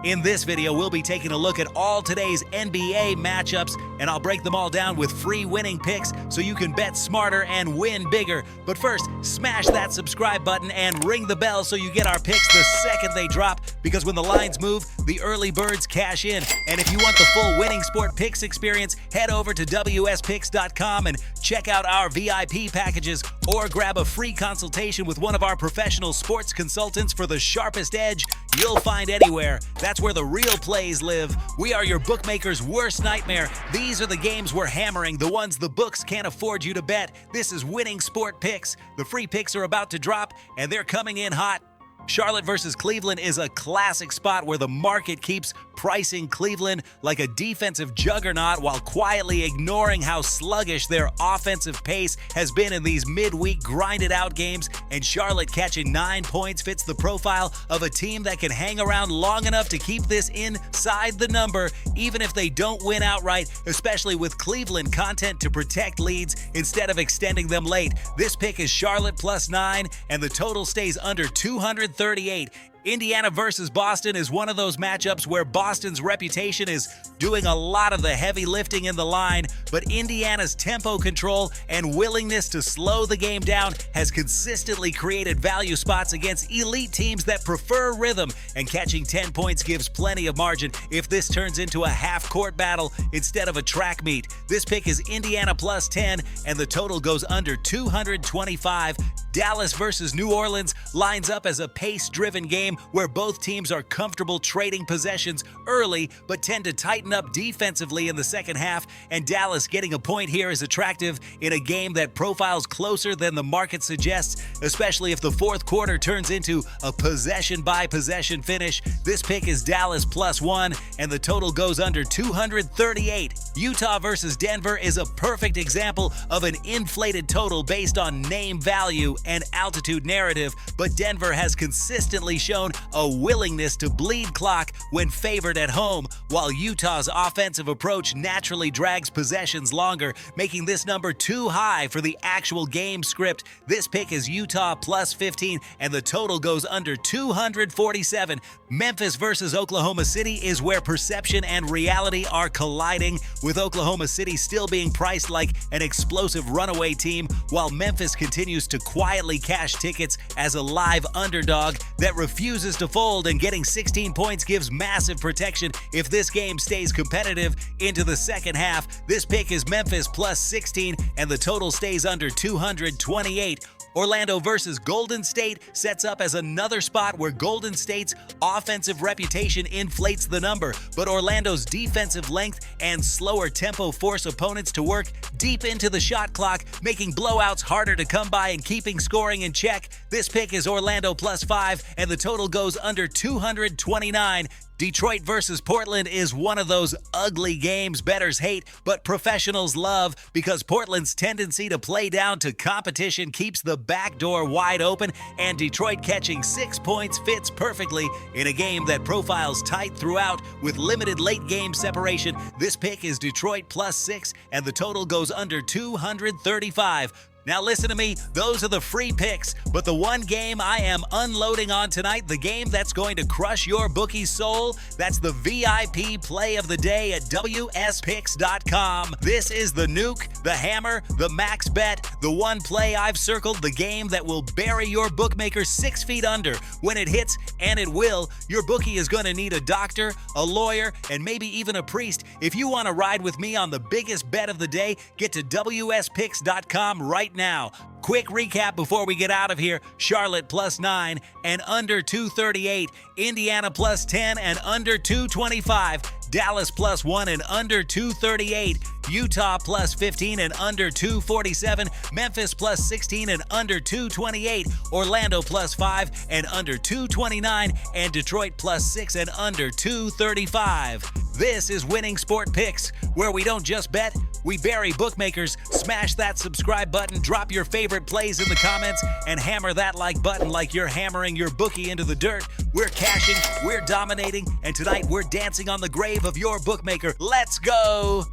In this video, we'll be taking a look at all today's NBA matchups, and I'll break them all down with free winning picks so you can bet smarter and win bigger. But first, smash that subscribe button and ring the bell so you get our picks the second they drop, because when the lines move, the early birds cash in. And if you want the full Winning Sport Picks experience, head over to wspicks.com and check out our VIP packages, or grab a free consultation with one of our professional sports consultants for the sharpest edge you'll find anywhere. That's where the real plays live. We are your bookmaker's worst nightmare. These are the games we're hammering, the ones the books can't afford you to bet. This is Winning Sport Picks. The free picks are about to drop, and they're coming in hot. Charlotte versus Cleveland is a classic spot where the market keeps pricing Cleveland like a defensive juggernaut while quietly ignoring how sluggish their offensive pace has been in these midweek grinded-out games, and Charlotte catching 9 points fits the profile of a team that can hang around long enough to keep this inside the number, even if they don't win outright, especially with Cleveland content to protect leads instead of extending them late. This pick is Charlotte +9, and the total stays under 238. Indiana versus Boston is one of those matchups where Boston's reputation is doing a lot of the heavy lifting in the line, but Indiana's tempo control and willingness to slow the game down has consistently created value spots against elite teams that prefer rhythm, and catching 10 points gives plenty of margin if this turns into a half-court battle instead of a track meet. This pick is Indiana +10, and the total goes under 225. Dallas versus New Orleans lines up as a pace-driven game where both teams are comfortable trading possessions early but tend to tighten up defensively in the second half, and Dallas getting a point here is attractive in a game that profiles closer than the market suggests, especially if the fourth quarter turns into a possession-by-possession finish. This pick is Dallas +1, and the total goes under 238. Utah versus Denver is a perfect example of an inflated total based on name value and altitude narrative, but Denver has consistently shown a willingness to bleed clock when favored at home, while Utah's offensive approach naturally drags possessions longer, making this number too high for the actual game script. This pick is Utah +15, and the total goes under 247. Memphis versus Oklahoma City is where perception and reality are colliding, with Oklahoma City still being priced like an explosive runaway team, while Memphis continues to quietly cash tickets as a live underdog that refuses to fold, and getting 16 points gives massive protection if this game stays competitive into the second half. This pick is Memphis +16, and the total stays under 228. Orlando versus Golden State sets up as another spot where Golden State's offensive reputation inflates the number, but Orlando's defensive length and slower tempo force opponents to work deep into the shot clock, making blowouts harder to come by and keeping scoring in check. This pick is Orlando +5, and the total goes under 229. Detroit versus Portland is one of those ugly games bettors hate, but professionals love, because Portland's tendency to play down to competition keeps the back door wide open, and Detroit catching 6 points fits perfectly in a game that profiles tight throughout with limited late game separation. This pick is Detroit +6, and the total goes under 235. Now listen to me, those are the free picks, but the one game I am unloading on tonight, the game that's going to crush your bookie's soul, that's the VIP play of the day at wspicks.com. This is the nuke, the hammer, the max bet, the one play I've circled, the game that will bury your bookmaker 6 feet under. When it hits, and it will, your bookie is going to need a doctor, a lawyer, and maybe even a priest. If you want to ride with me on the biggest bet of the day, get to wspicks.com right now. Quick recap before we get out of here. Charlotte +9 and under 238. Indiana +10 and under 225. Dallas +1 and under 238. Utah +15 and under 247. Memphis +16 and under 228. Orlando +5 and under 229. And Detroit +6 and under 235. This is Winning Sport Picks, where we don't just bet, we bury bookmakers. Smash that subscribe button, drop your favorite plays in the comments, and hammer that like button like you're hammering your bookie into the dirt. We're cashing, we're dominating, and tonight we're dancing on the grave of your bookmaker. Let's go!